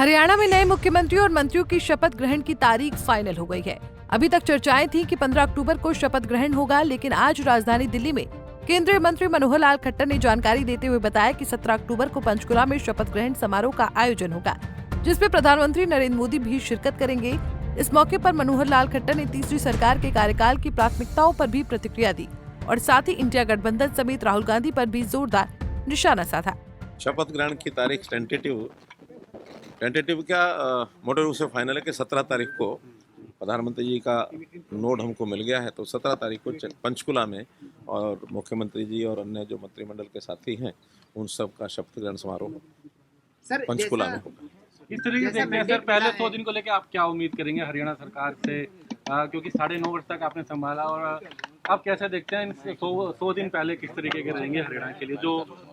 हरियाणा में नए मुख्यमंत्री और मंत्रियों की शपथ ग्रहण की तारीख फाइनल हो गई है। अभी तक चर्चाएं थी कि 15 अक्टूबर को शपथ ग्रहण होगा, लेकिन आज राजधानी दिल्ली में केंद्रीय मंत्री मनोहर लाल खट्टर ने जानकारी देते हुए बताया कि 17 अक्टूबर को पंचकुला में शपथ ग्रहण समारोह का आयोजन होगा, जिसमें प्रधानमंत्री नरेंद्र मोदी भी शिरकत करेंगे। इस मौके पर मनोहर लाल खट्टर ने तीसरी सरकार के कार्यकाल की प्राथमिकताओं पर भी प्रतिक्रिया दी और साथ ही इंडिया गठबंधन समेत राहुल गांधी पर भी जोरदार निशाना साधा। शपथ ग्रहण की तारीख टेंटेटिव क्या मोटे रूप से फाइनल है कि 17 तारीख को प्रधानमंत्री जी का नोट हमको मिल गया है, तो 17 तारीख को पंचकुला में और मुख्यमंत्री जी और अन्य जो मंत्रिमंडल के साथी हैं उन सब का शपथ ग्रहण समारोह पंचकुला में होगा। इस तरीके से देखते हैं सर, पहले 100 दिन को लेकर आप क्या उम्मीद करेंगे हरियाणा सरकार से, क्योंकि 9.5 वर्ष तक आपने संभाला, और आप कैसे देखते हैं 100 दिन पहले किस तरीके के रहेंगे हरियाणा के लिए,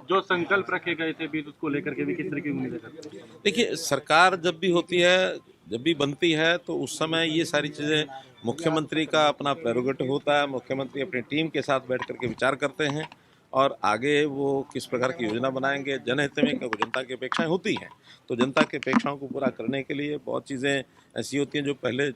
जो संकल्प रखे गए थे भी उसको लेकर के भी किस तरीके की उम्मीद करते हैं? देखिए, सरकार जब भी होती है, जब भी बनती है, तो उस समय ये सारी चीज़ें मुख्यमंत्री का अपना प्रेरोगेटिव होता है। मुख्यमंत्री अपनी टीम के साथ बैठ करके विचार करते हैं और आगे वो किस प्रकार की योजना बनाएंगे। जनहित में क्योंकि जनता की अपेक्षाएं होती हैं, तो जनता की अपेक्षाओं को पूरा करने के लिए बहुत चीज़ें ऐसी होती हैं जो पहले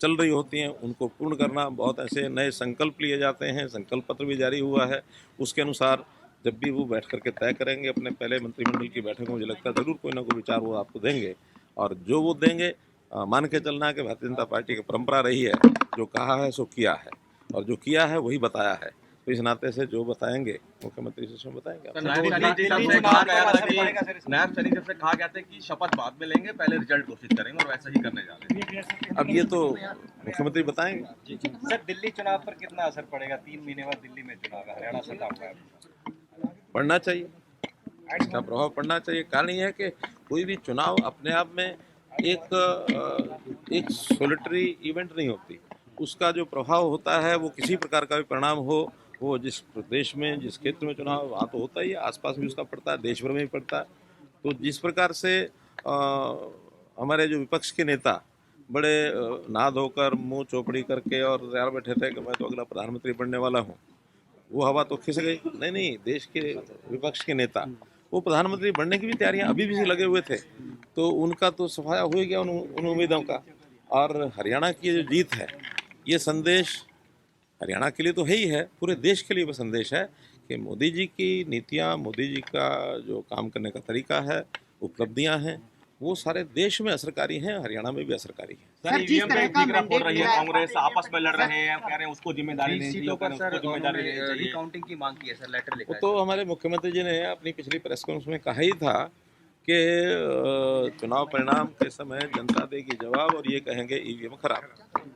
चल रही होती हैं, उनको पूर्ण करना। बहुत ऐसे नए संकल्प लिए जाते हैं, संकल्प पत्र भी जारी हुआ है, उसके अनुसार जब भी वो बैठ करके तय करेंगे अपने पहले मंत्रिमंडल की बैठक में, मुझे लगता है ज़रूर कोई ना कोई विचार वो आपको देंगे, और जो वो देंगे मान के चलना है कि भारतीय जनता पार्टी की परंपरा रही है, जो कहा है सो किया है, और जो किया है वही बताया है। तो इस नाते से जो बताएंगे मुख्यमंत्री से बताएंगे। नायब सैनिक से कहा गया था कि शपथ बाद में लेंगे, पहले रिजल्ट घोषित करेंगे, और वैसा ही करने जा रहे हैं। अब ये तो मुख्यमंत्री बताएंगे। सर, दिल्ली चुनाव पर कितना असर पड़ेगा? 3 महीने बाद दिल्ली में चुनाव है, हरियाणा से पड़ना चाहिए, इसका प्रभाव पड़ना चाहिए। कारण ये है कि कोई भी चुनाव अपने आप में एक सोलिटरी इवेंट नहीं होती, उसका जो प्रभाव होता है वो किसी प्रकार का भी परिणाम हो, वो जिस प्रदेश में जिस क्षेत्र में चुनाव वहाँ तो होता ही है, आसपास भी उसका पड़ता है, देश भर में भी पड़ता है। तो जिस प्रकार से हमारे जो विपक्ष के नेता बड़े नहा धोकर मुंह चौपड़ी करके और तैयार बैठे थे कि मैं तो अगला प्रधानमंत्री बनने वाला हूँ, वो हवा तो खिस गई। नहीं, देश के विपक्ष के नेता वो प्रधानमंत्री बनने की भी तैयारियां अभी भी लगे हुए थे, तो उनका तो सफाया हो गया उन उम्मीदों का। और हरियाणा की जो जीत है, ये संदेश हरियाणा के लिए तो है ही है, पूरे देश के लिए वो संदेश है कि मोदी जी की नीतियाँ, मोदी जी का जो काम करने का तरीका है, उपलब्धियाँ हैं, वो सारे देश में असरकारी हैं, हरियाणा में भी असरकारी है। सर, ईवीएम पे फोड़ रही है, कांग्रेस आपस में लड़ रहे हैं, कह रहे हैं उसको जिम्मेदारी लेनी चाहिए, रिकाउंटिंग की मांग की है सर, लेटर लिखा है। तो हमारे मुख्यमंत्री जी ने अपनी पिछली प्रेस कॉन्फ्रेंस में कहा ही था कि चुनाव परिणाम के समय जनता देगी जवाब और ये कहेंगे ईवीएम खराब।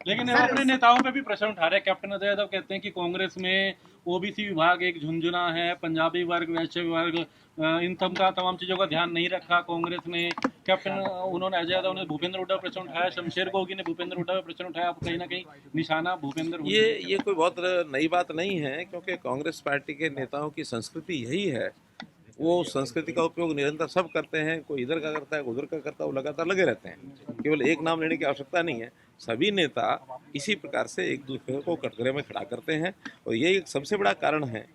लेकिन अपने नेताओं पे भी प्रश्न उठा रहे हैं। कैप्टन अजय यादव कहते हैं कि कांग्रेस में ओबीसी विभाग एक झुंझुना है, पंजाबी वर्ग, वैश्य वर्ग, इन तमाम चीजों का ध्यान नहीं रखा कांग्रेस ने। उन्होंने अजय यादव ने भूपेंद्र हुड्डा पर प्रश्न उठाया, शमशेर गोगी ने भूपेंद्र हुड्डा पर प्रश्न उठाया, कहीं ना कहीं निशाना भूपेंद्र हुड्डा। ये कोई बहुत नई बात नहीं है, क्योंकि कांग्रेस पार्टी के नेताओं की संस्कृति यही है। वो संस्कृति का उपयोग निरंतर सब करते हैं, कोई इधर का करता है, कोई उधर का करता है, वो लगातार लगे रहते हैं। केवल एक नाम लेने की आवश्यकता नहीं है, सभी नेता इसी प्रकार से एक दूसरे को कटघरे में खड़ा करते हैं, और ये एक सबसे बड़ा कारण है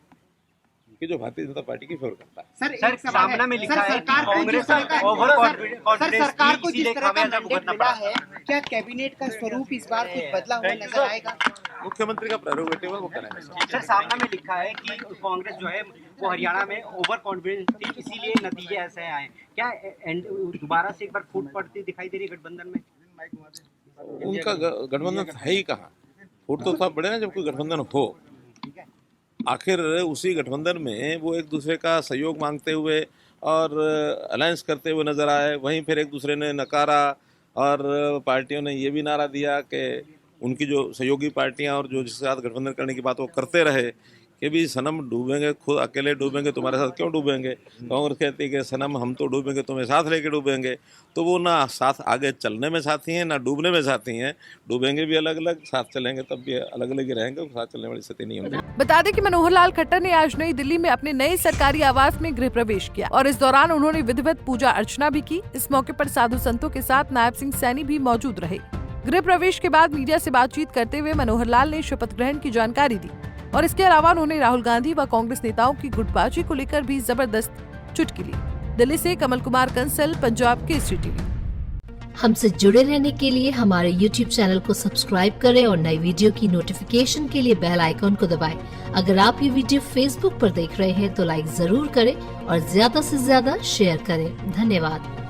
कि जो भारतीय जनता पार्टी की फेवर करता है। सर, सामना में लिखा है कि कांग्रेस ओवर कॉन्फिडेंस सरकार को जिस तरह का मैंडेट मिला है, क्या कैबिनेट का स्वरूप इस बार कुछ बदला हुआ नजर आएगा? मुख्यमंत्री का प्रेरोगेटिव है, वो करेंगे। सर, सामना में लिखा है कि कांग्रेस जो है वो हरियाणा में ओवर कॉन्फिडेंस थी, इसीलिए नतीजे ऐसे आए। क्या दोबारा से एक बार फूट पड़ती दिखाई दे रही गठबंधन में? उनका गठबंधन है ही कहाँ, फूट तो तब बढ़े ना जब कोई गठबंधन हो। आखिर उसी गठबंधन में वो एक दूसरे का सहयोग मांगते हुए और अलायंस करते हुए नजर आए, वहीं फिर एक दूसरे ने नकारा, और पार्टियों ने ये भी नारा दिया कि उनकी जो सहयोगी पार्टियां और जो जिसके साथ गठबंधन करने की बात वो करते रहे कि भी सनम डूबेंगे, खुद अकेले डूबेंगे, तुम्हारे साथ क्यों डूबेंगे। कांग्रेस कहती है कि सनम हम तो डूबेंगे, तुम्हें साथ लेके डूबेंगे। तो वो ना साथ आगे चलने में साथी हैं, ना डूबने में साथी हैं। डूबेंगे भी अलग अलग, साथ चलेंगे तब भी अलग अलग ही रहेंगे, साथ चलने वाली स्थिति नहीं होगी। बता दें कि मनोहर लाल खट्टर ने आज नई दिल्ली में अपने नए सरकारी आवास में गृह प्रवेश किया और इस दौरान उन्होंने विधिवत पूजा अर्चना भी की। इस मौके पर साधु संतों के साथ नायब सिंह सैनी भी मौजूद रहे। गृह प्रवेश के बाद मीडिया से बातचीत करते हुए मनोहर लाल ने शपथ ग्रहण की जानकारी दी और इसके अलावा उन्होंने राहुल गांधी व कांग्रेस नेताओं की गुटबाजी को लेकर भी जबरदस्त चुटकी ली। दिल्ली से कमल कुमार कंसल, पंजाब केसरी टीवी। हमसे जुड़े रहने के लिए हमारे YouTube चैनल को सब्सक्राइब करें और नई वीडियो की नोटिफिकेशन के लिए बेल आइकॉन को दबाएं। अगर आप ये वीडियो Facebook पर देख रहे हैं तो लाइक जरूर करें और ज्यादा से ज्यादा शेयर करें। धन्यवाद।